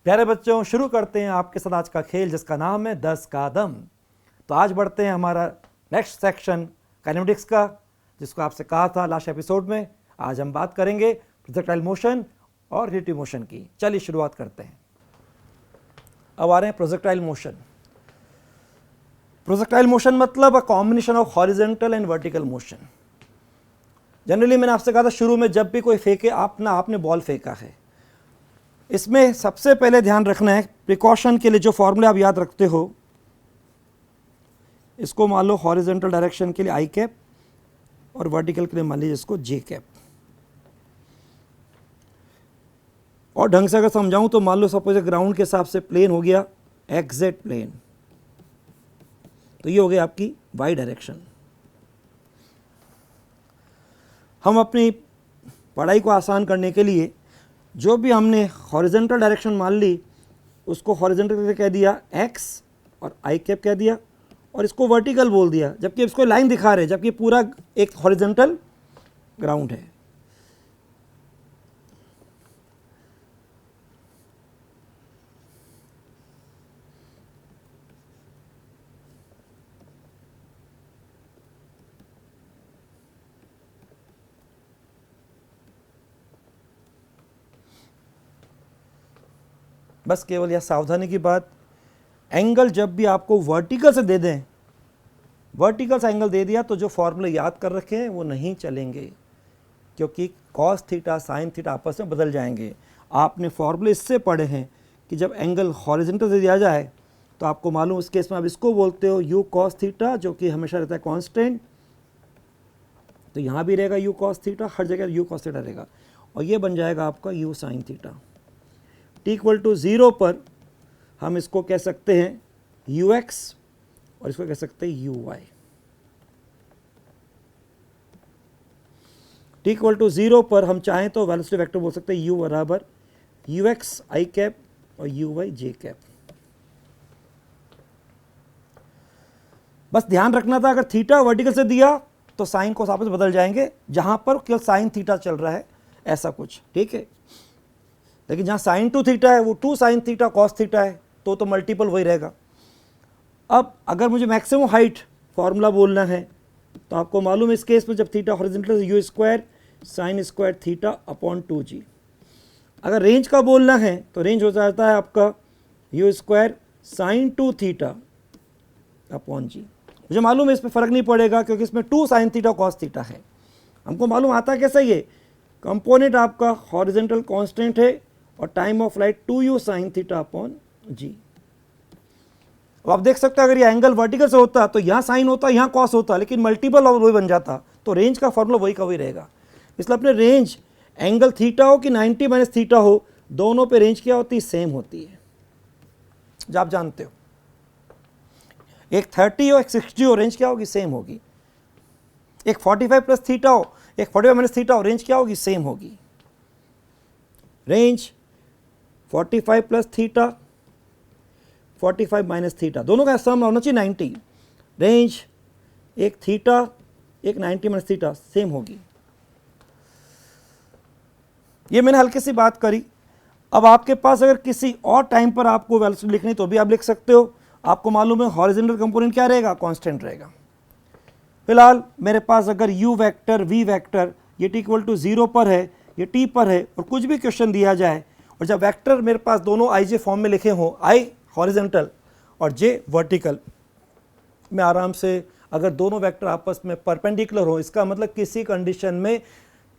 प्यारे बच्चों, शुरू करते हैं आपके साथ आज का खेल जिसका नाम है 10 का दम। तो आज बढ़ते हैं हमारा नेक्स्ट सेक्शन काइनेमेटिक्स का, जिसको आपसे कहा था लास्ट एपिसोड में। आज हम बात करेंगे प्रोजेक्टाइल मोशन और रिलेटिव मोशन की। चलिए शुरुआत करते हैं। अब आ रहे हैं प्रोजेक्टाइल मोशन। प्रोजेक्टाइल मोशन मतलब a combination of horizontal and vertical motion. Generally मैंने आपसे कहा था शुरू में, जब भी कोई फेंके, आपने बॉल फेंका है, इसमें सबसे पहले ध्यान रखना है प्रिकॉशन के लिए जो फॉर्मूला आप याद रखते हो, इसको मान लो हॉरिजॉन्टल डायरेक्शन के लिए आई कैप और वर्टिकल के लिए मान लीजिए इसको जे कैप। और ढंग से अगर समझाऊं तो मान लो सपोज ग्राउंड के हिसाब से प्लेन हो गया एक्जेक्ट प्लेन, तो ये हो गई आपकी वाई डायरेक्शन। हम अपनी पढ़ाई को आसान करने के लिए जो भी हमने हॉरिजॉन्टल डायरेक्शन मान ली, उसको हॉरिजॉन्टल कह दिया एक्स और आई कैप कह दिया, और इसको वर्टिकल बोल दिया, जबकि इसको लाइन दिखा रहे, जबकि पूरा एक हॉरिजॉन्टल ग्राउंड है। बस केवल यह सावधानी की बात, एंगल जब भी आपको वर्टिकल से दे दें, वर्टिकल से एंगल दे दिया तो जो फॉर्मूले याद कर रखे हैं वो नहीं चलेंगे, क्योंकि कॉस थीटा साइन थीटा आपस में बदल जाएंगे। आपने फॉर्मूले इससे पढ़े हैं कि जब एंगल हॉरिजॉन्टल से दिया जाए तो आपको मालूम, उस केस में आप इसको बोलते हो यू कॉस थीटा, जो कि हमेशा रहता है कांस्टेंट। तो यहाँ भी रहेगा यू कॉस थीटा, हर जगह यू कॉस थीटा रहेगा, और ये बन जाएगा आपका u sine theta. T equal to 0 पर हम इसको कह सकते हैं यू एक्स और इसको कह सकते हैं u y. T equal to 0 पर हम चाहें तो वेलोसिटी वेक्टर बोल सकते हैं यू बराबर यू एक्स आई कैप और यू वाई जे कैप। बस ध्यान रखना था, अगर थीटा वर्टिकल से दिया तो साइन को आपस में बदल जाएंगे, जहां पर केवल साइन थीटा चल रहा है ऐसा कुछ, ठीक है। लेकिन जहाँ साइन टू थीटा है वो two sine theta cos theta है, तो मल्टीपल वही रहेगा। अब अगर मुझे मैक्सिमम हाइट फॉर्मूला बोलना है तो आपको मालूम है इस केस में जब theta horizontal you square sine square theta upon 2g। अगर रेंज का बोलना है तो रेंज हो जाता है आपका u square sine two theta upon g. मुझे मालूम है इसमें फ़र्क नहीं पड़ेगा, क्योंकि इसमें two sine theta cos theta है। हमको मालूम आता कैसा ये कंपोनेंट आपका हॉरिजॉन्टल कांस्टेंट है और time of flight 2u sine theta upon g. अब आप देख सकते हैं अगर ये एंगल वर्टिकल से होता तो यहाँ साइन होता, यहाँ कॉस होता, लेकिन मल्टीपल और वही बन जाता, तो रेंज का फॉर्मूला वही का वही रहेगा। इसलिए अपने रेंज एंगल थीटा हो कि 90 माइनस थीटा हो, दोनों पे रेंज क्या होती है, सेम होती है, जो आप जानते हो। एक 30 हो एक 60 हो, रेंज क्या होगी, सेम होगी। एक 45 प्लस थीटा हो एक 45 माइनस थीटा हो, रेंज क्या होगी, सेम होगी। Range 45 plus theta 45 minus theta, दोनों का सम होना चाहिए 90। रेंज एक थीटा एक 90 माइनस थीटा, सेम होगी। ये मैंने हल्की सी बात करी। अब आपके पास अगर किसी और टाइम पर आपको वेलोसिटी लिखनी तो भी आप लिख सकते हो। आपको मालूम है हॉरिजॉन्टल कंपोनेंट क्या रहेगा, कांस्टेंट रहेगा। फिलहाल मेरे पास अगर u वेक्टर v वेक्टर ये t इक्वल टू 0 पर है, ये t पर है, और कुछ भी क्वेश्चन दिया जाए और जब वेक्टर मेरे पास दोनों आई जे फॉर्म में लिखे हों, i हॉरिजॉन्टल और j वर्टिकल, मैं आराम से अगर दोनों वेक्टर आपस में परपेंडिकुलर हो, इसका मतलब किसी कंडीशन में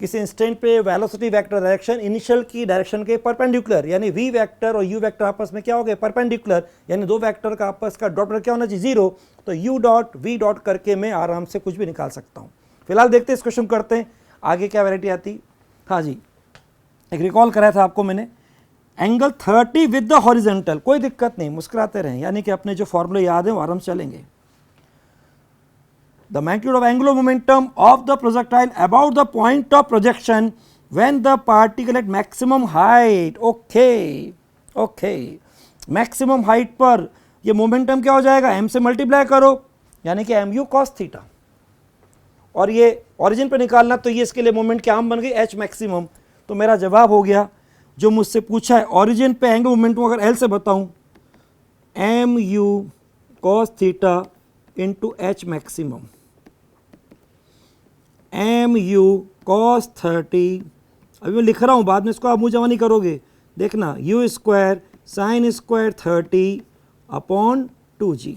किसी इंस्टेंट पे वेलोसिटी वेक्टर डायरेक्शन इनिशियल की डायरेक्शन के परपेंडिकुलर, यानी v वेक्टर और u वेक्टर आपस में क्या हो गए, परपेंडिकुलर, यानी दो वेक्टर का आपस का डॉट क्या होना चाहिए, 0, तो u डॉट v डॉट करके मैं आराम से कुछ भी निकाल सकता हूँ। फिलहाल देखते हैं इस क्वेश्चन करते हैं आगे क्या वैरायटी आती। हाँ जी, एक रिकॉल कराया था आपको मैंने, एंगल 30 विद द हॉरिजॉन्टल, कोई दिक्कत नहीं, मुस्कुराते रहें, यानी कि अपने जो फॉर्मूले याद है वो आराम से चलेंगे। The magnitude of angular momentum of the projectile about the point of projection when the particle at maximum height, okay, okay, maximum height पर ये मोमेंटम क्या हो जाएगा, m से मल्टीप्लाई करो, यानी कि mu cos थीटा, और ये ओरिजिन पे निकालना, तो ये इसके लिए मोमेंट क्या हम बन गई h मैक्सिमम। तो मेरा जवाब हो गया जो मुझसे पूछा है ओरिजिन पे एंगल मोमेंट को अगर एल से बताऊं, m u cos theta into h maximum, m u cos 30, अभी मैं लिख रहा हूं, बाद में इसको आप मुँह जमा नहीं करोगे, देखना, you square sine square 30 upon 2g।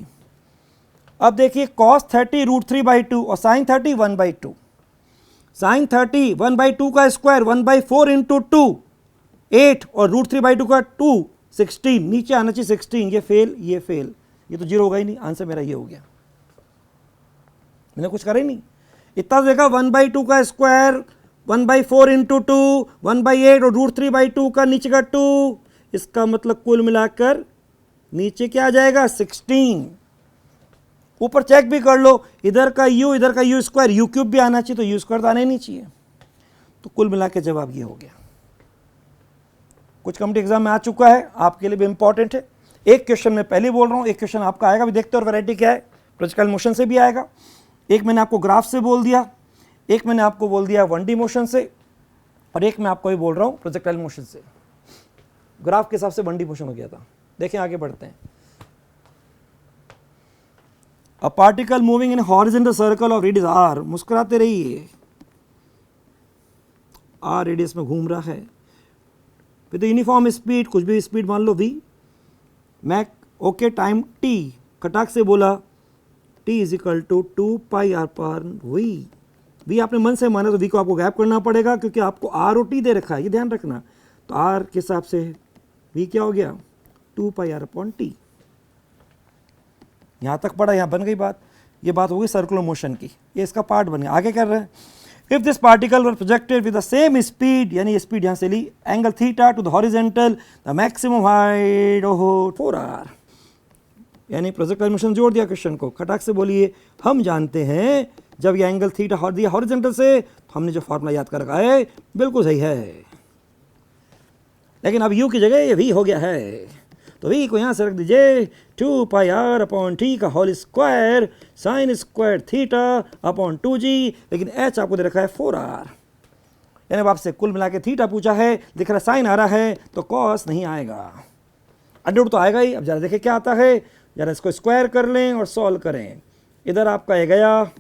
अब देखिए cos 30 √3/2 और sin 30 1/2, sin 30 1/2 का स्क्वायर 1/4 इंटू 2 8 और √3/2 का 2 16, नीचे आना चाहिए 16, ये फेल, ये फेल, ये तो जीरो होगा ही नहीं, आंसर मेरा ये हो गया, मैंने कुछ करा ही नहीं। इतना देखा 1/2 का स्क्वायर 1/4 इंटू 2 1/8 और √3/2 का नीचे का 2, इसका मतलब कुल मिलाकर नीचे क्या आ जाएगा 16। ऊपर चेक भी कर लो, इधर का u स्क्वायर u क्यूब भी आना चाहिए, तो u स्क्वायर तो आना ही नहीं चाहिए, तो कुल मिला के जवाब ये हो गया। कुछ कॉम्पिटिटिव एग्जाम में आ चुका है, आपके लिए भी इंपॉर्टेंट है। एक क्वेश्चन मैं पहले बोल रहा हूँ, एक क्वेश्चन आपका आएगा भी, देखते और वैरायटी क्या है, प्रोजेक्टाइल मोशन से भी आएगा, एक मैंने आपको ग्राफ से बोल दिया, एक मैंने आपको बोल दिया 1D मोशन से, और एक मैं आपको भी बोल रहा हूँ प्रोजेक्टाइल मोशन से। ग्राफ के हिसाब से 1D मोशन हो गया था। देखें आगे बढ़ते हैं। A particle moving in a horizontal circle of radius r, मुस्कुराते रहिए, r रेडियस में घूम रहा है विद यूनिफॉर्म स्पीड, कुछ भी स्पीड मान लो v, मैं ओके टाइम t, खटाक से बोला t is equal to 2πr/v। v आपने मन से माना तो v को आपको गैप करना पड़ेगा, क्योंकि आपको r और t दे रखा है, ये ध्यान रखना। तो r के हिसाब से v क्या हो गया 2πr/t। यहाँ तक पढ़ा, यहाँ बन गई बात, ये बात होगी सर्कुलर मोशन की, ये इसका पार्ट बन गया। आगे कर रहे हैं, if this particle were projected with the same speed, यानी स्पीड यहाँ से ली, angle theta to the horizontal, the maximum height ओहो 4r, यानी प्रोजेक्टाइल मोशन जोड़ दिया क्वेश्चन को, खटाक से बोलिए, हम जानते हैं जब ये एंगल थीटा दिया हॉरिजॉन्टल से, तो हमने जो फॉर्मूला याद कर रखा है बिल्कुल सही है, लेकिन अब u की जगह ये v हो गया है, तो v को यहाँ से रख दीजिए 2πr/t का whole square sine square theta upon 2g, लेकिन h आपको दे रखा है 4r, यानी अब आपसे कुल मिला के थीटा पूछा है, दिख रहा साइन आ रहा है, तो कॉस नहीं आएगा, अंडर तो आएगा ही। अब जरा देखें क्या आता है, जरा इसको स्क्वायर कर लें और सॉल्व करें। इधर आपका ये गया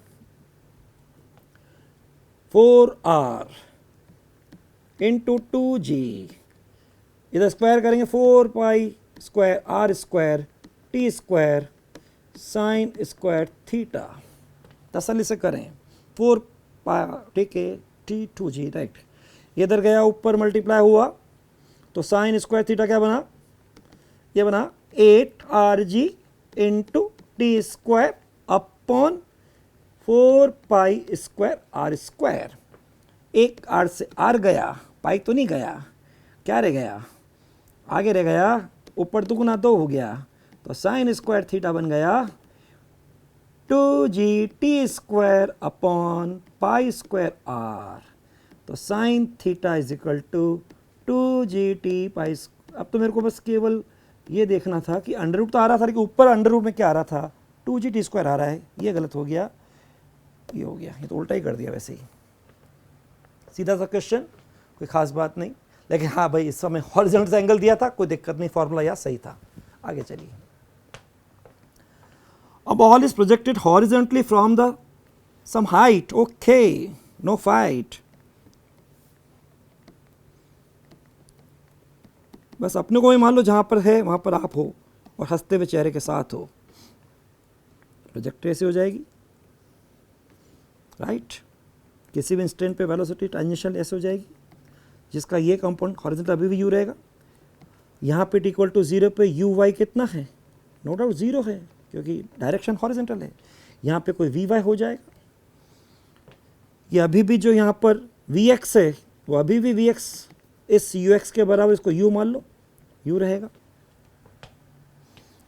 4r इंटू 2g, इधर स्क्वायर करेंगे 4π square r square t square sine square theta, तसल्ली से करें 4π, ठीक है, t2g, राइट, इधर गया ऊपर मल्टीप्लाई हुआ, तो साइन स्क्वायर थीटा क्या बना, ये बना 8rg into T square upon 4π square r square. एक r से r गया, पाई तो नहीं गया, क्या रह गया, आगे रह गया, ऊपर दुगुना 2 हो गया, तो साइन स्क्वायर थीटा बन गया 2g square upon pi square r, तो sine theta is equal to 2g pi. अब तो मेरे को बस केवल ये देखना था कि अंडर रूट तो आ रहा था, लेकिन ऊपर अंडर रूट में क्या आ रहा था 2g स्क्वायर आ रहा है, ये गलत हो गया, ये हो गया, ये तो उल्टा ही कर दिया वैसे ही, सीधा सा क्वेश्चन, कोई खास बात नहीं, लेकिन हाँ भाई इस समय हॉरिजॉन्टल से एंगल दिया था, कोई दिक्कत नहीं, फॉर्मूला याद सही था। आगे चलिए, अब ball is projected horizontally from the some height, okay, no fight, बस अपने को भी मान लो जहां पर है वहां पर आप हो और हंसते हुए चेहरे के साथ हो, प्रोजेक्ट ऐसे हो जाएगी, राइट, किसी भी इंस्टेंट पे वेलोसिटी टेंजेंशियल ऐसे हो जाएगी, जिसका ये कंपोनेंट हॉरिजॉन्टल अभी भी u रहेगा, यहाँ पे t = 0 पे u y कितना है, नो डाउट 0 है, क्योंकि डायरेक्शन हॉरिजॉन्टल है, यहाँ पे कोई vy हो जाएगा, ये अभी भी जो यहाँ पर vx है वो अभी भी vx इस ux के बराबर, इसको u मान लो, u रहेगा,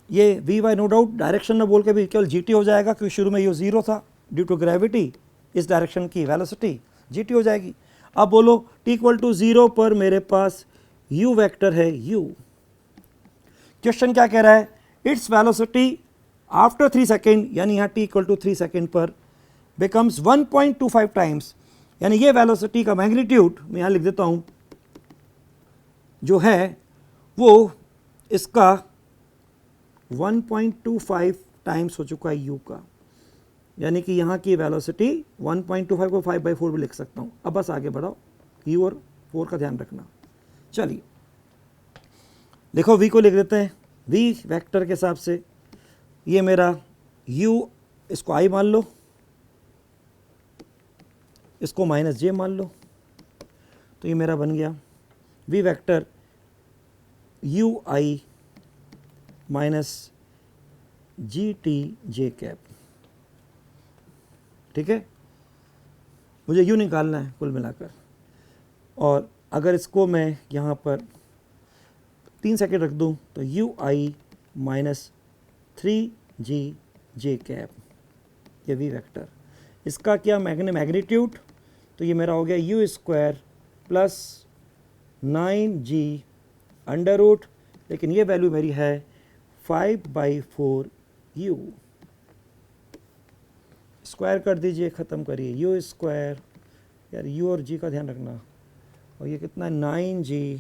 ये vy नो डाउट डायरेक्शन में बोल के भी केवल gt हो जाएगा, क्योंकि शुरू में ये 0 था, ड्यू टू ग्रेविटी इस डायरेक्शन की वेलोसिटी gt हो जाएगी। अब बोलो t = 0 पर मेरे पास u वेक्टर है u, क्वेश्चन क्या कह रहा है, इट्स वेलोसिटी आफ्टर 3 सेकेंड, यानी यहाँ t = 3 सेकेंड पर बिकम्स 1.25 टाइम्स, यानी ये वेलोसिटी का मैग्नीट्यूड मैं यहाँ लिख देता हूँ, जो है वो इसका 1.25 टाइम्स हो चुका है u का, यानी कि यहाँ की वेलोसिटी 1.25 को 5/4 भी लिख सकता हूँ। अब बस आगे बढ़ाओ, u और 4 का ध्यान रखना। चलिए लिखो, v को लिख देते हैं v वेक्टर के हिसाब से। ये मेरा u, इसको i मान लो, इसको -j मान लो, तो ये मेरा बन गया v vector ui minus GTJ cap. ठीक है, मुझे u निकालना है कुल मिलाकर, और अगर इसको मैं यहाँ पर 3 सेकेंड रख दूँ तो ui माइनस 3GJ कैप, ये v वेक्टर। इसका क्या मैग्नीट्यूड, तो ये मेरा हो गया u² plus 9g under root, लेकिन ये वैल्यू मेरी है 5/4 u। स्क्वायर कर दीजिए, ख़त्म करिए, u², यार u और g का ध्यान रखना, और ये कितना 9g,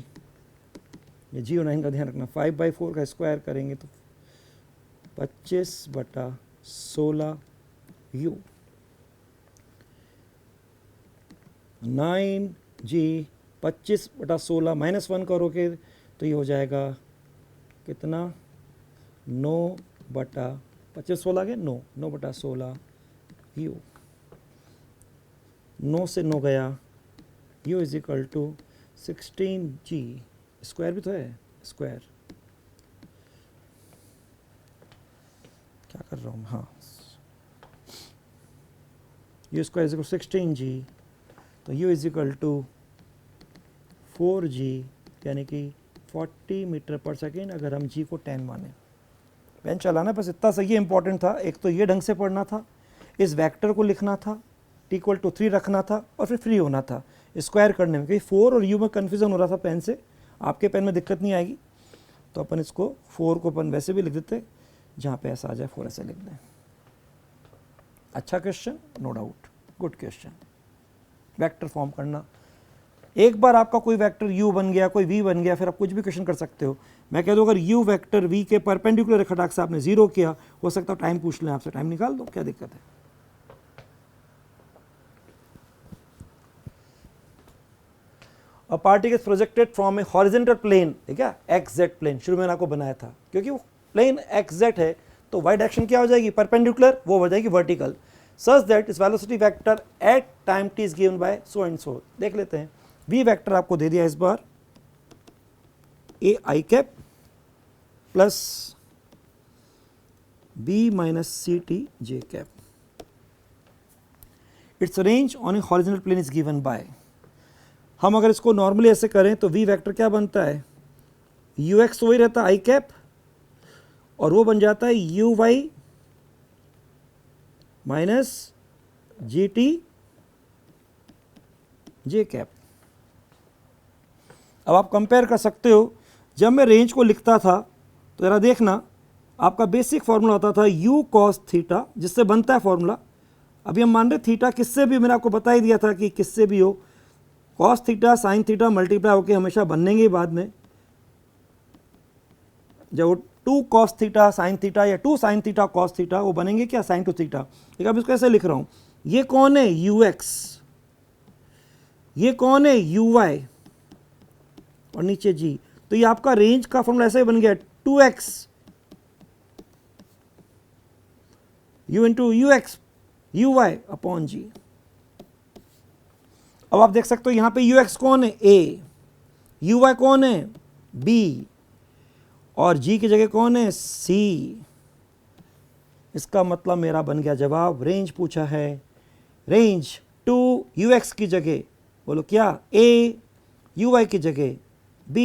ये g और 9 का ध्यान रखना। 5/4 का स्क्वायर करेंगे तो 25/16 u। 9g 25/16 -1 करोगे तो ये हो जाएगा कितना, 9/25 गया, 9/16 u। 9 से 9 गया, u is equal to 16g, square भी तो है, स्क्वायर क्या कर रहा हूँ, हाँ, u square is equal 16g, तो u is equal to 4g, यानी कि 40 मीटर पर सेकेंड, अगर हम g को 10 माने। पेन चलाना, बस इतना सही इंपॉर्टेंट था। एक तो ये ढंग से पढ़ना था, इस वेक्टर को लिखना था, t=3 रखना था, और फिर फ्री होना था स्क्वायर करने में, क्योंकि 4 और u में कन्फ्यूजन हो रहा था पेन से। आपके पेन में दिक्कत नहीं आएगी, तो अपन इसको 4 को अपन वैसे भी लिख देते, जहाँ पे ऐसा आ जाए 4 ऐसे लिख दें। अच्छा question, no doubt, good question. Vector form करना, एक बार आपका कोई वेक्टर u बन गया, कोई v बन गया, फिर आप कुछ भी क्वेश्चन कर सकते हो। मैं कह दूँ अगर u वेक्टर v के परपेंडिकुलर रेखाटाक से आपने 0 किया, हो सकता है टाइम पूछ लें आपसे, टाइम निकाल दो, क्या दिक्कत है। A particle is projected from a horizontal plane, ठीक है, xz प्लेन, शुरू में मैंने आपको बनाया था, क्योंकि वो प्लेन xz है तो y डायरेक्शन क्या हो जाएगी, परपेंडिकुलर, वो हो जाएगी vertical, such that this velocity vector at time t is given by so and so. देख लेते हैं, v वेक्टर आपको दे दिया इस बार ai cap plus b minus CTJ cap. Its range on a horizontal plane is given by, हम अगर इसको नॉर्मली ऐसे करें तो v वेक्टर क्या बनता है, ux वही रहता है i कैप, और वो बन जाता है uy माइनस GTJ कैप। अब आप कंपेयर कर सकते हो, जब मैं रेंज को लिखता था तो जरा देखना, आपका बेसिक फॉर्मूला होता था u cos थीटा, जिससे बनता है फॉर्मूला। अभी हम मान रहे थीटा किससे भी, मैंने आपको बता ही दिया था कि किससे भी हो, cos theta sine theta multiply होकर हमेशा बनेंगे ही बाद में, जब 2 cos थीटा साइन थीटा या 2 साइन थीटा cos थीटा, वो बनेंगे क्या, साइन 2 थीटा। ठीक है, अब इसको ऐसे लिख रहा हूँ, ये कौन है ux, ये कौन है uy, और नीचे g, तो ये आपका रेंज का फॉर्मूला ऐसे ही बन गया 2x u into ux uy upon g। अब आप देख सकते हो यहाँ पे ux कौन है, a, uy कौन है, b, और g की जगह कौन है, c। इसका मतलब मेरा बन गया जवाब, रेंज पूछा है, रेंज 2ux की जगह बोलो क्या, a, uy की जगह b,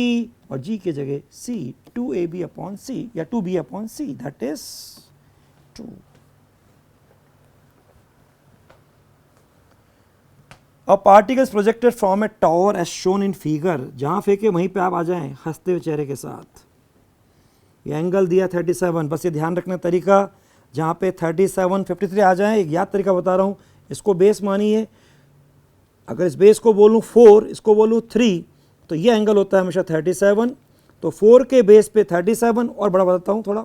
और g की जगह c, 2ab अपॉन c या 2b upon c, that is 2। A particles projected from a tower as shown in figure, जहां फेंके वहीं पे आप आ जाएं हंसते हुए चेहरे के साथ। ये एंगल दिया 37, बस ये ध्यान रखना तरीका, जहाँ पे 37 53 आ जाए, एक याद तरीका बता रहा हूँ, इसको बेस मानिए, अगर इस बेस को बोलूँ 4, इसको बोलूँ 3, तो ये एंगल होता है हमेशा 37। तो 4 के बेस पे 37, और बड़ा बताता हूँ थोड़ा,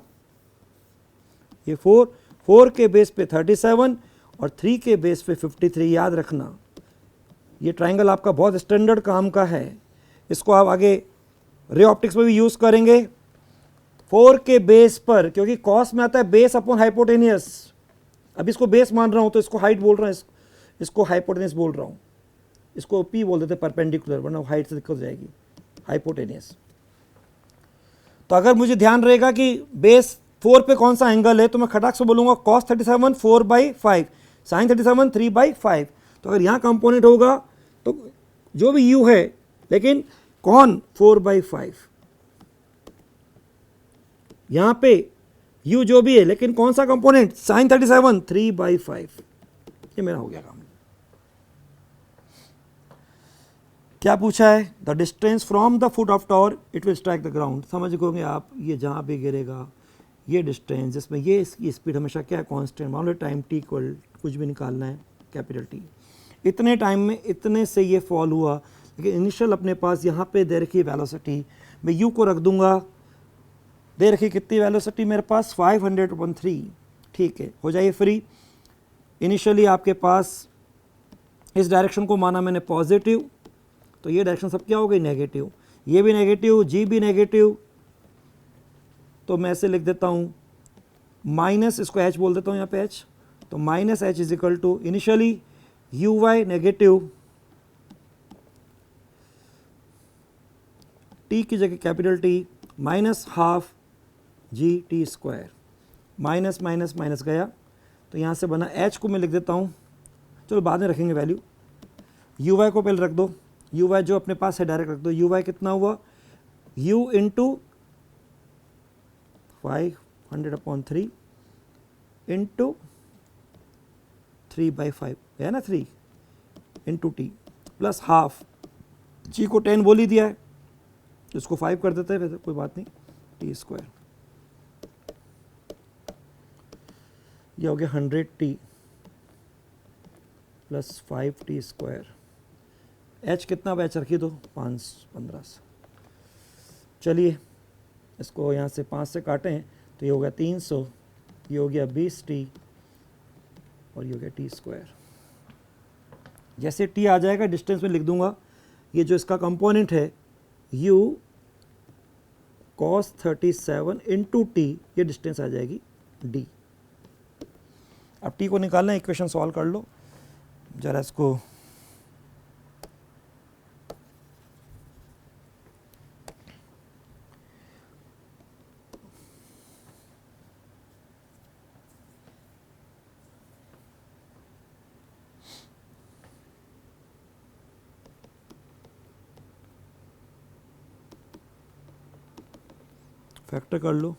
ये 4 के बेस पे 37 और 3 के बेस पे 53। याद रखना ये ट्राइंगल आपका बहुत स्टैंडर्ड काम का है, इसको आप आगे रे ऑप्टिक्स में भी यूज़ करेंगे। 4 के बेस पर, क्योंकि कॉस में आता है बेस अपॉन हाइपोटेनियस, अब इसको बेस मान रहा हूँ तो इसको हाइट बोल रहा हूँ, इसको हाइपोटेनियस बोल रहा हूँ, इसको पी बोल देते परपेंडिकुलर, वरना हाइट से दिक्कत हो जाएगी, हाइपोटेनियस। तो अगर मुझे ध्यान रहेगा कि बेस 4 पे कौन सा एंगल है, तो मैं खटाक से बोलूँगा cos 37 4/5, sin 37 3/5। तो अगर यहाँ कंपोनेंट होगा तो जो भी u है, लेकिन कौन 4/5, यहाँ पे u जो भी है, लेकिन कौन सा कंपोनेंट, sin 37 3/5। ये मेरा हो गया काम। क्या पूछा है, the distance from the foot of tower it will strike the ground. समझ गए आप, ये जहाँ भी गिरेगा ये डिस्टेंस, जिसमें ये इसकी स्पीड हमेशा क्या है, कांस्टेंट, मान लो टाइम t इक्वल कुछ भी निकालना है कैपिटल T, इतने टाइम में इतने से ये फॉल हुआ। लेकिन इनिशियल अपने पास यहाँ पे दे रखी वेलोसिटी, मैं u को रख दूंगा, दे रखी कितनी वेलोसिटी मेरे पास 500/3, ठीक है, हो जाइए फ्री। इनिशियली आपके पास इस डायरेक्शन को माना मैंने पॉजिटिव, तो ये डायरेक्शन सब क्या हो गई, नेगेटिव, ये भी नेगेटिव, जी भी नेगेटिव, तो मैं ऐसे लिख देता हूँ माइनस, इसको h बोल देता हूँ यहाँ पे h, तो minus h is equal to initially u y negative, t की जगह capital T minus half g t square, minus minus minus गया, तो यहाँ से बना h को मैं लिख देता हूँ, चलो बाद में रखेंगे वैल्यू, यू वाई को पहले रख दो, यू वाई जो अपने पास है डायरेक्ट रख दो, यू वाई कितना हुआ, u इंटू 500/3 इंटू 3/5 है ना, 3 इंटू टी प्लस हाफ, जी को 10 बोल ही दिया है, इसको 5 कर देते हैं, वैसे कोई बात नहीं, टी स्क्वायर, ये हो गया 100t plus 5t square. h कितना, अब h रखी दो 515। चलिए इसको यहाँ से 5 से काटें तो ये हो गया 300, ये हो गया 20t और ये हो गया टी स्क्वायर। जैसे t आ जाएगा डिस्टेंस में लिख दूंगा, ये जो इसका कंपोनेंट है u cos 37 इंटू टी, ये डिस्टेंस आ जाएगी d। अब t को निकालना है, इक्वेशन सॉल्व कर लो जरा, इसको फैक्टर कर लो,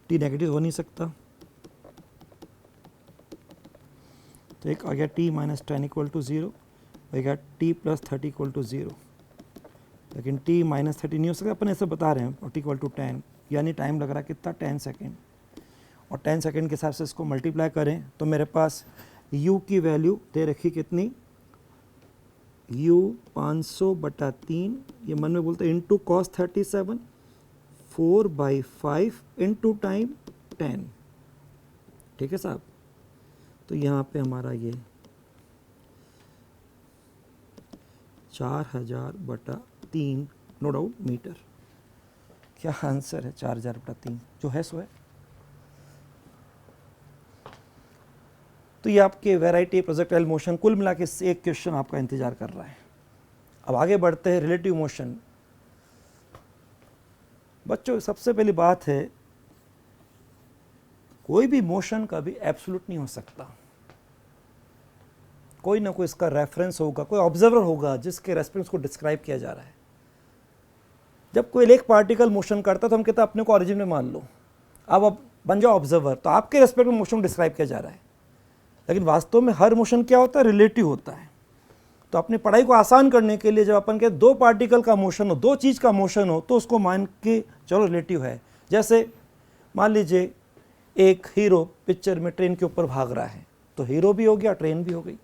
टी नेगेटिव हो नहीं सकता, तो एक आ गया t माइनस 10 इक्वल टू 0, हो गया t प्लस 30 इक्वल टू 0, लेकिन t माइनस 30 नहीं हो सकता, अपन ऐसे बता रहे हैं, और t इक्वल टू 10, यानी टाइम लग रहा है कितना, 10 सेकेंड, और 10 सेकेंड के हिसाब से इसको मल्टीप्लाई करें तो मेरे पास u की वैल्यू दे रखी कितनी, u 500/3, ये मन में बोलते हैं इंटू cos 37 4/5 इंटू टाइम 10, ठीक है साहब। तो यहाँ पे हमारा ये 4000/3 नो डाउट मीटर, क्या आंसर है 4000/3, जो है सो है। तो ये आपके वैरायटी प्रोजेक्टाइल मोशन, कुल मिला के एक क्वेश्चन आपका इंतजार कर रहा है। अब आगे बढ़ते हैं, रिलेटिव मोशन। बच्चों सबसे पहली बात है, कोई भी मोशन कभी एब्सोल्यूट नहीं हो सकता, कोई ना कोई इसका रेफरेंस होगा, कोई ऑब्जर्वर होगा जिसके रेस्पेक्ट को डिस्क्राइब किया जा रहा है। जब कोई एक पार्टिकल मोशन करता है तो हम कहते हैं अपने को ओरिजिन में मान लो, अब बन जाओ ऑब्जर्वर, तो आपके रेस्पेक्ट में मोशन डिस्क्राइब किया जा रहा है। लेकिन वास्तव में हर मोशन क्या होता है, रिलेटिव होता है। तो अपनी पढ़ाई को आसान करने के लिए जब अपन के दो पार्टिकल का मोशन हो, दो चीज़ का मोशन हो, तो उसको मान के चलो रिलेटिव है। जैसे मान लीजिए एक हीरो पिक्चर में ट्रेन के ऊपर भाग रहा है, तो हीरो भी हो गया, ट्रेन भी हो गई।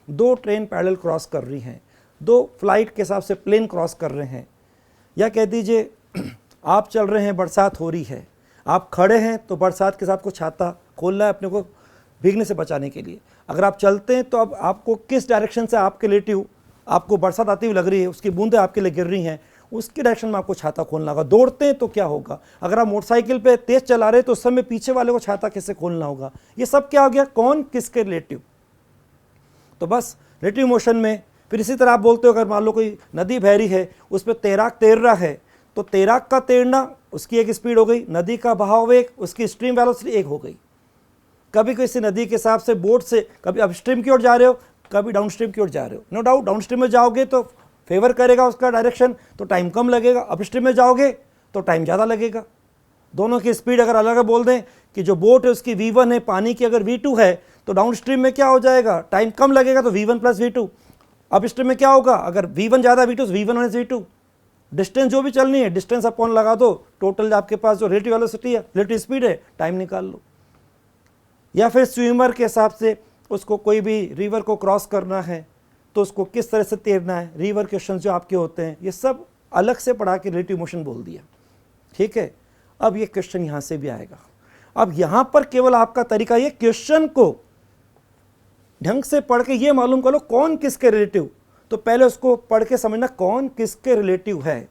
दो ट्रेन पैरेलल क्रॉस कर रही हैं, दो फ्लाइट के हिसाब से प्लेन क्रॉस कर रहे हैं। या कह दीजिए आप चल रहे हैं, बरसात हो रही है, आप खड़े हैं तो बरसात के साथ को छाता खोलना है अपने को भीगने से बचाने के लिए। अगर आप चलते हैं तो अब आपको किस डायरेक्शन से आपके रिलेटिव, आपको बरसात आती हुई लग रही है, उसकी बूंदें आपके लिए गिर रही हैं, उसकी डायरेक्शन में आपको छाता खोलना होगा। दौड़ते हैं तो क्या होगा, अगर आप मोटरसाइकिल पे तेज चला रहे हैं तो उस समय पीछे वाले को छाता कैसे खोलना होगा। ये सब क्या हो गया, कौन किसके रिलेटिव। तो बस रिलेटिव मोशन में फिर इसी तरह आप बोलते हो, अगर मान लो कोई नदी बह रही है, उस पर तैराक तैर रहा है, तो तैराक का तैरना उसकी एक स्पीड हो गई, नदी का बहाव एक, उसकी स्ट्रीम वेलोसिटी एक हो गई। कभी किसी नदी के हिसाब से बोट से कभी अपस्ट्रीम की ओर जा रहे हो, कभी डाउनस्ट्रीम की ओर जा रहे हो। नो डाउट डाउनस्ट्रीम में जाओगे तो फेवर करेगा उसका डायरेक्शन, तो टाइम कम लगेगा। अपस्ट्रीम में जाओगे तो टाइम ज़्यादा लगेगा। दोनों की स्पीड अगर अलग बोल दें कि जो बोट है उसकी v1 है, पानी की अगर v2 है, तो डाउनस्ट्रीम में क्या हो जाएगा, टाइम कम लगेगा, तो v1 प्लस v2। अपस्ट्रीम में क्या होगा, अगर v1 ज़्यादा v2 तो v1 माइनस v2। डिस्टेंस जो भी चलनी है डिस्टेंस अपॉन लगा दो, टोटल आपके पास जो रिलेटिव वेलोसिटी है, रिलेटिव स्पीड है, टाइम निकाल लो। या फिर स्विमर के हिसाब से उसको कोई भी रिवर को क्रॉस करना है तो उसको किस तरह से तैरना है, रिवर क्वेश्चन जो आपके होते हैं, ये सब अलग से पढ़ा के रिलेटिव मोशन बोल दिया। ठीक है, अब ये क्वेश्चन यहाँ से भी आएगा। अब यहाँ पर केवल आपका तरीका ये क्वेश्चन को ढंग से पढ़ के ये मालूम कर लो कौन किसके रिलेटिव। तो पहले उसको पढ़ के समझना कौन किसके रिलेटिव है,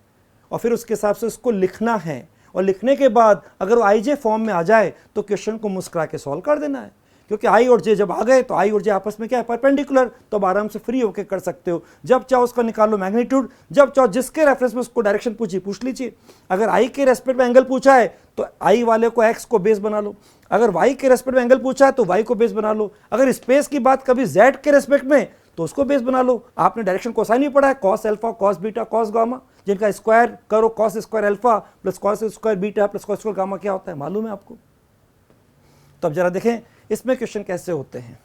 और फिर उसके हिसाब से उसको लिखना है। और लिखने के बाद अगर वो आई जे फॉर्म में आ जाए तो क्वेश्चन को मुस्कुरा के सॉल्व कर देना है, क्योंकि आई और जे जब आ गए तो आई और जे आपस में क्या है, परपेंडिकुलर, तो अब आराम से फ्री होकर कर सकते हो। जब चाहो उसका निकाल लो मैग्नीट्यूड, जब चाहो जिसके रेफरेंस में उसको डायरेक्शन पूछ लीजिए। अगर आई के रेस्पेक्ट में एंगल पूछा है तो आई वाले को एक्स को बेस बना लो, अगर वाई के रेस्पेक्ट में एंगल पूछा है तो वाई को बेस बना लो, अगर स्पेस की बात कभी जेड के रेस्पेक्ट में तो उसको बेस बना लो। आपने डायरेक्शन कोसाइन भी पढ़ा है, cos alpha cos beta cos gamma, जिनका स्क्वायर करो cos square alpha plus cos square beta plus cos square gamma क्या होता है मालूम है आपको। तो अब जरा देखें इसमें क्वेश्चन कैसे होते हैं।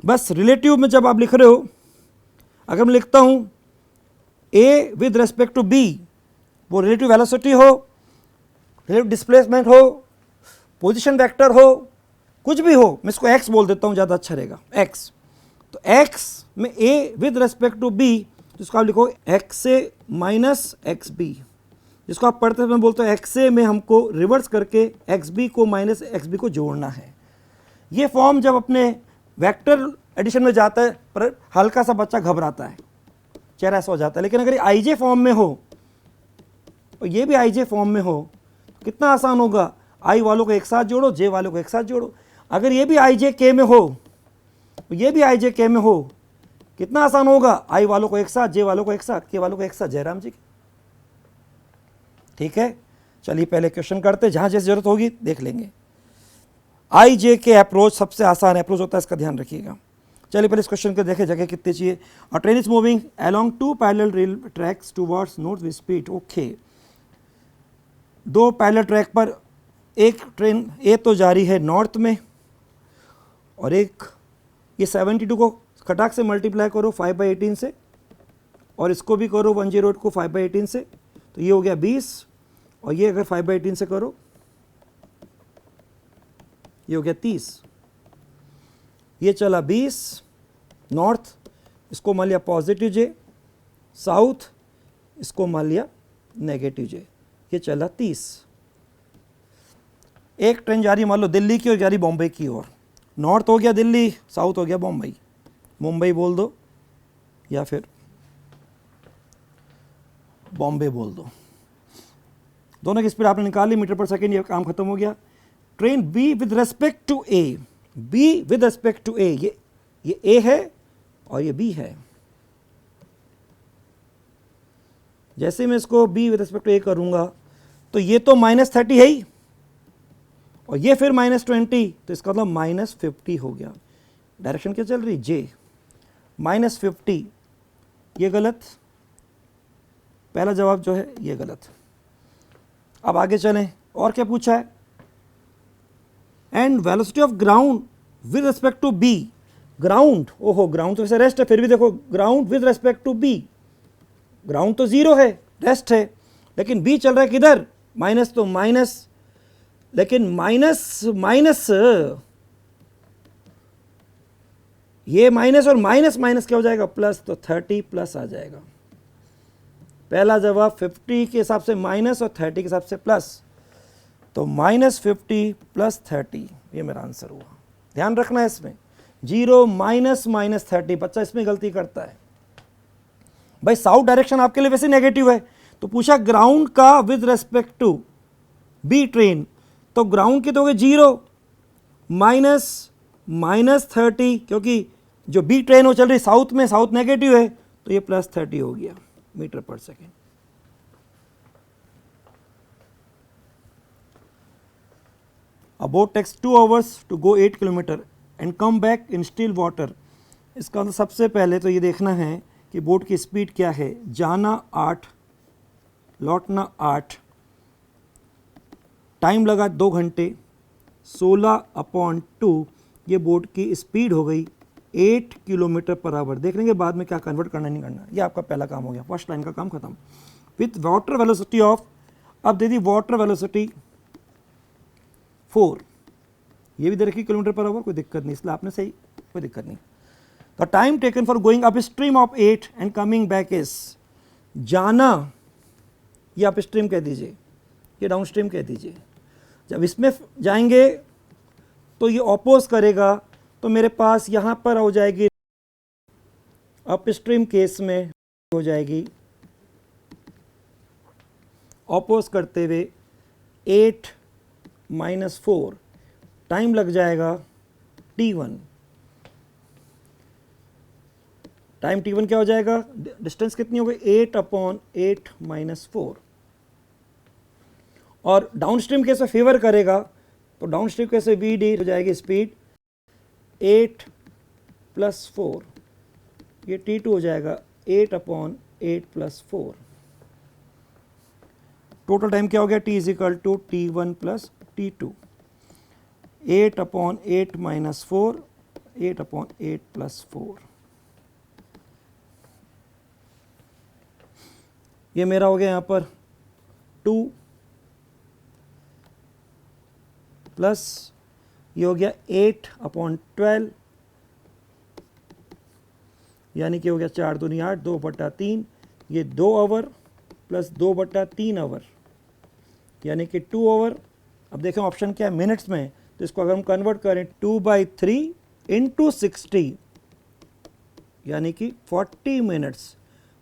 बस रिलेटिव में जब आप लिख रहे हो, अगर मैं लिखता हूं A with respect to B, वो रिलेटिव वेलोसिटी हो, रिलेटिव डिस्प्लेसमेंट हो, पोजीशन वेक्टर हो, कुछ भी हो, मैं इसको एक्स बोल देता हूं, ज़्यादा अच्छा रहेगा एक्स। तो एक्स में A with respect to B, जिसको आप लिखो x A minus x B, जिसको आप पढ़ते समय बोलते हो एक्स ए में हमको रिवर्स करके एक्स बी को माइनस एक्स बी को जोड़ना है। ये फॉर्म जब अपने वेक्टर एडिशन में जाता है पर हल्का सा बच्चा घबराता है, चेहरा ऐसा हो जाता है। लेकिन अगर आई जे फॉर्म में हो और ये भी आई जे फॉर्म में हो, कितना आसान होगा, आई वालों को एक साथ जोड़ो, जे वालों को एक साथ जोड़ो। अगर ये भी आई जे के में हो, ये भी आई जे के में हो, कितना आसान होगा, आई वालों को एक साथ, जे वालों को एक साथ, के वालों को एक साथ, जयराम जी। ठीक है, चलिए पहले क्वेश्चन करते, जहां जैसे जरूरत होगी देख लेंगे। आई जे के अप्रोच सबसे आसान अप्रोच होता है, इसका ध्यान रखिएगा। चलिए पहले इस क्वेश्चन को देखें, जगह कितनी चाहिए। A train is moving along two parallel rail tracks towards north with speed. Okay, दो पैरेलल ट्रैक पर एक ट्रेन ए तो जा रही है नॉर्थ में, और एक ये 72 को खटाक से मल्टीप्लाई करो 5/18 से, और इसको भी करो 108 को 5/18 से, तो ये हो गया 20, और ये अगर 5/18 से करो ये हो गया 30। ये चला 20 नॉर्थ, इसको मान लिया पॉजिटिव जे, साउथ इसको मान लिया नेगेटिव जे, ये चला 30। एक ट्रेन जा रही मान लो दिल्ली की ओर जा रही बॉम्बे की ओर, नॉर्थ हो गया दिल्ली, साउथ हो गया बॉम्बई, मुंबई बोल दो या फिर बॉम्बे बोल दो। दोनों की स्पीड आपने निकाली मीटर पर सेकेंड, ये काम खत्म हो गया। Train B with respect to A, B with respect to A, ये ए है और ये बी है। जैसे मैं इसको बी विद रेस्पेक्ट टू ए करूंगा तो ये तो -30 है ही, और ये फिर -20, तो इसका मतलब -50 हो गया। डायरेक्शन क्या चल रही, जे, -50, ये गलत, पहला जवाब जो है ये गलत। अब आगे चलें, और क्या पूछा है, and velocity of ground with respect to B. Ground, ओहो ग्राउंड तो वैसे रेस्ट है, फिर भी देखो ground with respect to B, ground तो 0 है, रेस्ट है, लेकिन बी चल रहा है किधर, माइनस तो माइनस, लेकिन माइनस माइनस, ये माइनस और माइनस माइनस क्या हो जाएगा, प्लस, तो 30 प्लस आ जाएगा। पहला जवाब 50 के हिसाब से माइनस और 30 के हिसाब से प्लस, तो -50 प्लस 30, ये मेरा आंसर हुआ। ध्यान रखना है इसमें 0 माइनस -30, बच्चा इसमें गलती करता है। भाई साउथ डायरेक्शन आपके लिए वैसे नेगेटिव है, तो पूछा ग्राउंड का with respect to B train, तो ग्राउंड की तो हो गई 0 माइनस -30, क्योंकि जो बी ट्रेन वो चल रही साउथ में, साउथ नेगेटिव है, तो ये +30 हो गया मीटर पर second. A boat takes 2 hours to go 8 kilometre and come back in still water। इसका मतलब सबसे पहले तो ये देखना है कि बोट की स्पीड क्या है, जाना 8 लौटना 8, टाइम लगा 2 घंटे, 16/2 ये बोट की स्पीड हो गई 8 किलोमीटर पर आवर। देख लेंगे बाद में क्या कन्वर्ट करना नहीं करना, ये आपका पहला काम हो गया, फर्स्ट लाइन का काम खत्म। विथ वाटर वेलोसिटी ऑफ, अब दे दी वाटर वेलोसिटी 4, ये भी दे रखी किलोमीटर पर आवर, कोई दिक्कत नहीं, इसलिए आपने सही, कोई दिक्कत नहीं। The time taken for going up stream of 8 and coming back is, जाना ये अप स्ट्रीम कह दीजिए, ये डाउन स्ट्रीम कह दीजिए। जब इसमें जाएंगे तो ये ऑपोज करेगा, तो मेरे पास यहाँ पर हो जाएगी अप स्ट्रीम केस में हो जाएगी ऑपोज करते हुए 8 - 4, टाइम लग जाएगा t1, टाइम t1 क्या हो जाएगा, डिस्टेंस कितनी हो गई 8/8 - 4, और डाउन स्ट्रीम केस में फेवर करेगा, तो डाउन स्ट्रीम केस में vd हो जाएगी स्पीड 8 + 4, ये t2 हो जाएगा 8/8 + 4। टोटल टाइम क्या हो गया, t = t1 + t2, 8/8 - 4, 8/8 + 4, ये मेरा हो गया यहाँ पर 2 प्लस ये हो गया 8/12, यानी कि हो गया 4 दूनी 8, 2/3, ये 2 आवर प्लस 2/3 आवर, यानी कि 2 आवर। अब देखें ऑप्शन क्या है मिनट्स में, तो इसको अगर हम कन्वर्ट करें 2/3 × 60, यानी कि 40 मिनट्स।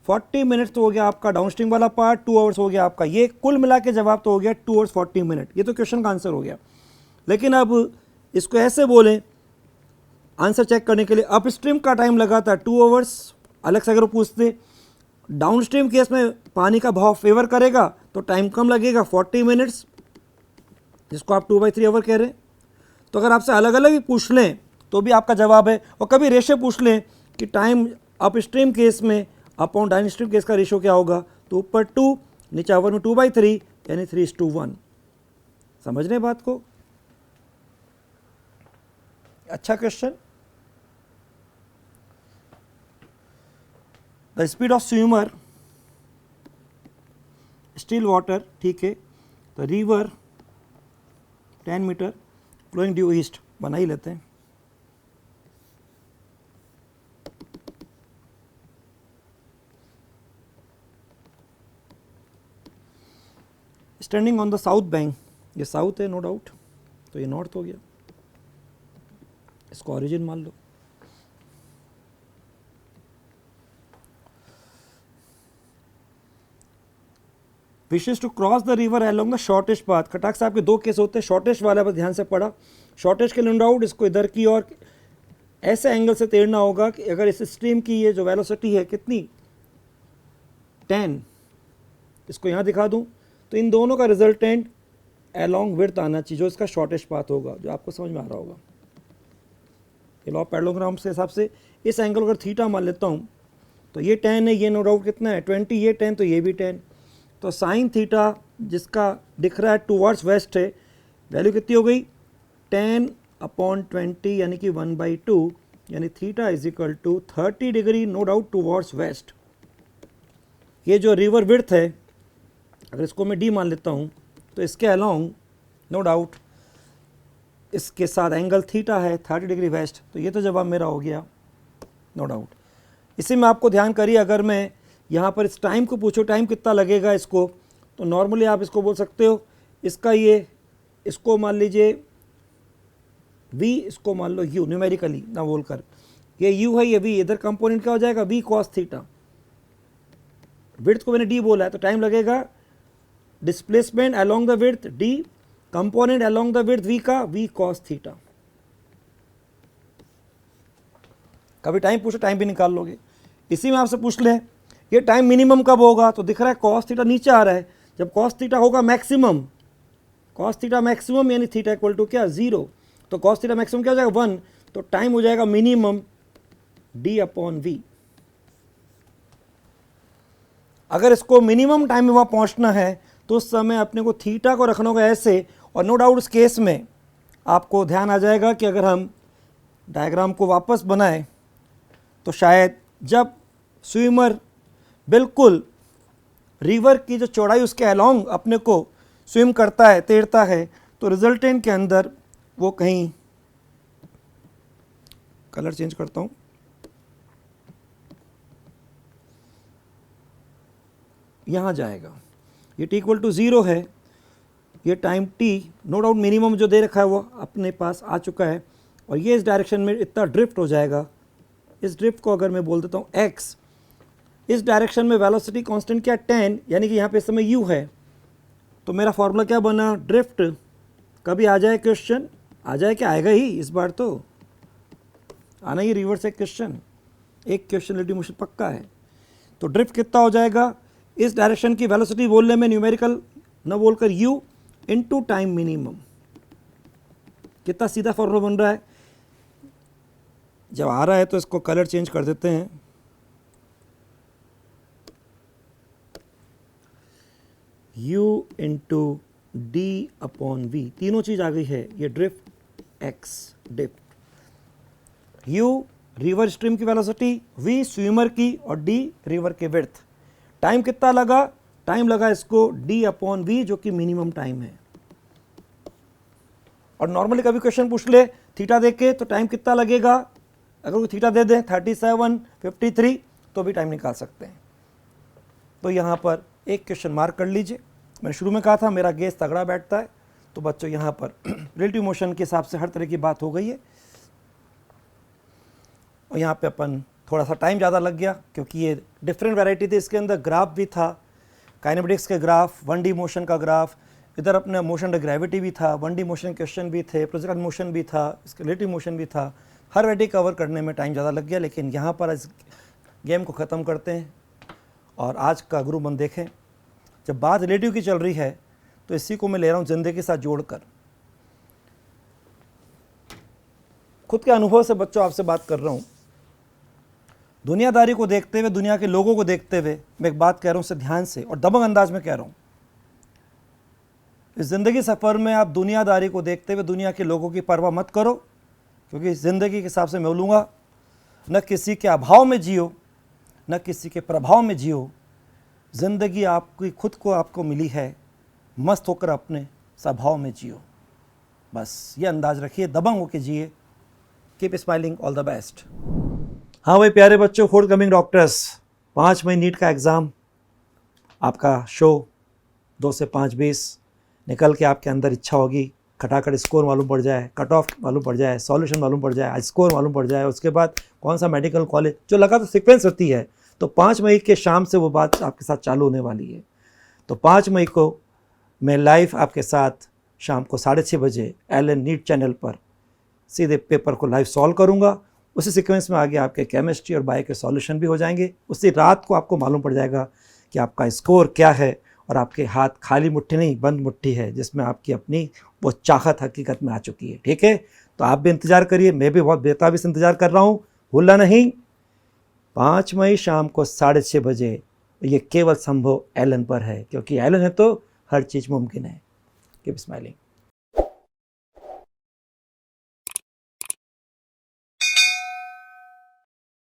40 मिनट्स तो हो गया आपका डाउनस्ट्रीम वाला पार्ट, 2 आवर्स हो गया आपका, ये कुल मिला के जवाब तो हो गया 2 आवर्स 40 मिनट। ये तो क्वेश्चन का आंसर हो गया। लेकिन अब इसको ऐसे बोलें आंसर चेक करने के लिए, अप स्ट्रीम का टाइम लगा था 2 आवर्स, अलग से अगर पूछते, डाउन स्ट्रीम केस में पानी का भाव फेवर करेगा तो टाइम कम लगेगा 40 मिनट्स, जिसको आप 2/3 आवर कह रहे हैं। तो अगर आपसे अलग अलग भी पूछ लें तो भी आपका जवाब है, और कभी रेशो पूछ लें कि टाइम अप स्ट्रीम केस में अपॉन डाउन स्ट्रीम केस का रेशो क्या होगा, तो ऊपर 2 नीचे आवर में 2/3, यानी 3:1। समझ रहे बात को, अच्छा question. The speed of swimmer still water, ठीक है, तो river 10 metre flowing due east बना ही लेते हैं। Standing on the south bank, ये साउथ है नो डाउट, तो ये नॉर्थ हो गया, इसको ओरिजिन मान लो। Wishes to cross the river along the shortest path. कटाक साहब के 2 केस होते हैं, शॉर्टेस्ट वाला पर ध्यान से पढ़ा, शॉर्टेस्ट के लिए नो डाउट इसको इधर की और ऐसे एंगल से तैरना होगा कि अगर इस स्ट्रीम की ये जो वेलोसिटी है कितनी 10, इसको यहाँ दिखा दूँ, तो इन दोनों का रिजल्टेंट अलोंग विड्थ आना चाहिए, जो इसका शॉर्टेस्ट पाथ होगा, जो आपको समझ में आ रहा होगा। ये लॉ पैरेललोग्राम के हिसाब से इस एंगल अगर थीटा मान लेता हूँ, तो ये 10 है, ये नो डाउट कितना है 20, ये 10, तो ये भी 10, तो साइन थीटा जिसका दिख रहा है टूवर्ड्स वेस्ट है, वैल्यू कितनी हो गई 10/20, यानी कि 1/2, यानी theta = 30 degree no doubt towards west. ये जो रिवर विड्थ है, अगर इसको मैं d मान लेता हूँ, तो इसके अलोंग नो डाउट इसके साथ एंगल थीटा है 30 डिग्री वेस्ट, तो ये तो जवाब मेरा हो गया नो डाउट। इसी में आपको ध्यान करिए, अगर मैं यहाँ पर इस टाइम को पूछो टाइम कितना लगेगा इसको, तो नॉर्मली आप इसको बोल सकते हो इसका ये, इसको मान लीजिए v, इसको मान लो u, न्यूमेरिकली ना बोलकर, ये u है ये v, इधर कंपोनेंट क्या हो जाएगा v cos थीटा। विड्थ को मैंने d बोला है तो टाइम लगेगा displacement along the width d, component along the width v का v cos थीटा। कभी टाइम पूछो टाइम भी निकाल लोगे। इसी में आपसे पूछ लें ये टाइम मिनिमम कब होगा, तो दिख रहा है cos थीटा नीचे आ रहा है, जब cos थीटा होगा मैक्सिमम, cos थीटा मैक्सिमम यानी थीटा इक्वल टू क्या 0, तो cos थीटा मैक्सिमम क्या हो जाएगा 1, तो टाइम हो जाएगा मिनिमम d अपॉन v। अगर इसको मिनिमम टाइम में वहाँ पहुँचना है तो उस समय अपने को थीटा को रखना होगा ऐसे, और नो डाउट उस केस में आपको ध्यान आ जाएगा कि अगर हम डायग्राम को वापस बनाएं तो शायद जब स्विमर बिल्कुल रिवर की जो चौड़ाई उसके अलोंग अपने को स्विम करता है, तैरता है, तो रिजल्टेंट के अंदर वो कहीं, कलर चेंज करता हूँ, यहाँ जाएगा। ये t इक्वल टू 0 है, ये time t no doubt minimum जो दे रखा है वो अपने पास आ चुका है, और ये इस डायरेक्शन में इतना ड्रिफ्ट हो जाएगा। इस ड्रिफ्ट को अगर मैं बोल देता हूँ x, इस डायरेक्शन में वेलोसिटी कांस्टेंट क्या 10, यानी कि यहाँ पे इस समय u है, तो मेरा फॉर्मूला क्या बना ड्रिफ्ट। कभी आ जाए क्वेश्चन, आ जाए क्या, आएगा ही इस बार तो आना ही, रिवर्स एक क्वेश्चन, एक क्वेश्चन रिलेटिव मोशन पक्का है। तो ड्रिफ्ट कितना हो जाएगा, इस डायरेक्शन की वेलोसिटी बोलने में न्यूमेरिकल न बोलकर u इनटू टाइम मिनिमम। कितना सीधा फॉर्मूला बन रहा है। जब आ रहा है तो इसको कलर चेंज कर देते हैं, u into d upon v, तीनों चीज आ गई है। ये drift x drift, u river stream की वेलोसिटी, v स्विमर की, और d रिवर के विड्थ। टाइम कितना लगा, टाइम लगा इसको d अपॉन वी जो कि मिनिमम टाइम है। और नॉर्मली कभी क्वेश्चन पूछ ले थीटा देके तो टाइम कितना लगेगा, अगर वो थीटा दे दे 37, 53 तो भी टाइम निकाल सकते हैं। तो यहाँ पर एक क्वेश्चन मार्क कर लीजिए। मैंने शुरू में कहा था मेरा गेस तगड़ा बैठता है, तो बच्चों यहाँ पर रिलेटिव मोशन के हिसाब से हर तरह की बात हो गई है। और यहाँ पे अपन थोड़ा सा टाइम ज़्यादा लग गया क्योंकि ये डिफरेंट वैरायटी थी, इसके अंदर ग्राफ भी था, काइनेमेटिक्स के ग्राफ, 1D मोशन का ग्राफ, इधर अपने मोशन ग्रेविटी भी था, 1D मोशन क्वेश्चन भी थे, प्रोजेक्ट मोशन भी था, इसके रिलेटिव मोशन भी था। हर वैरायटी कवर करने में टाइम ज़्यादा लग गया, लेकिन यहाँ पर इस गेम को ख़त्म करते हैं और आज का गुरु मन देखें। जब बात रिलेटिव की चल रही है तो इसी को मैं ले रहा हूँ ज़िंदगी के साथ जोड़कर। खुद के अनुभव से बच्चों आपसे बात कर रहा हूँ। दुनियादारी को देखते हुए, दुनिया के लोगों को देखते हुए मैं एक बात कह रहा हूँ, उससे ध्यान से और दबंग अंदाज में कह रहा हूँ। इस ज़िंदगी सफ़र में आप दुनियादारी को देखते हुए दुनिया के लोगों की परवाह मत करो, क्योंकि ज़िंदगी के हिसाब से मैं बोलूँगा, न किसी के अभाव में जियो, न किसी के प्रभाव में जियो। ज़िंदगी आपकी खुद को आपको मिली है, मस्त होकर अपने स्वभाव में जियो। बस ये अंदाज रखिए, दबंग होकर जिए। Keep smiling, all the best. हाँ भाई प्यारे बच्चों, फोर्थ कमिंग डॉक्टर्स, 5 मई नीट का एग्ज़ाम, आपका शो 2 से 5:20 निकल के आपके अंदर इच्छा होगी खटाखट स्कोर मालूम पड़ जाए, कट ऑफ मालूम पड़ जाए, सॉल्यूशन मालूम पड़ जाए, स्कोर मालूम पड़ जाए, उसके बाद कौन सा मेडिकल कॉलेज, जो लगा तो सीक्वेंस होती है। तो 5 मई के शाम से वो बात आपके साथ चालू होने वाली है। तो 5 मई को मैं लाइव आपके साथ शाम को 6:30 बजे LN नीट चैनल पर सीधे पेपर को लाइव सॉल्व करूँगा। उसी सीक्वेंस में आगे आपके केमिस्ट्री और बायो के सॉल्यूशन भी हो जाएंगे। उसी रात को आपको मालूम पड़ जाएगा कि आपका स्कोर क्या है, और आपके हाथ खाली मुट्ठी नहीं बंद मुट्ठी है, जिसमें आपकी अपनी वो चाहत हकीकत में आ चुकी है। ठीक है, तो आप भी इंतज़ार करिए, मैं भी बहुत बेताबी से इंतज़ार कर रहा हूँ। भूलना नहीं, 5 मई शाम को 6:30 बजे। ये केवल संभव LN पर है, क्योंकि LN है तो हर चीज़ मुमकिन है। Keep smiling.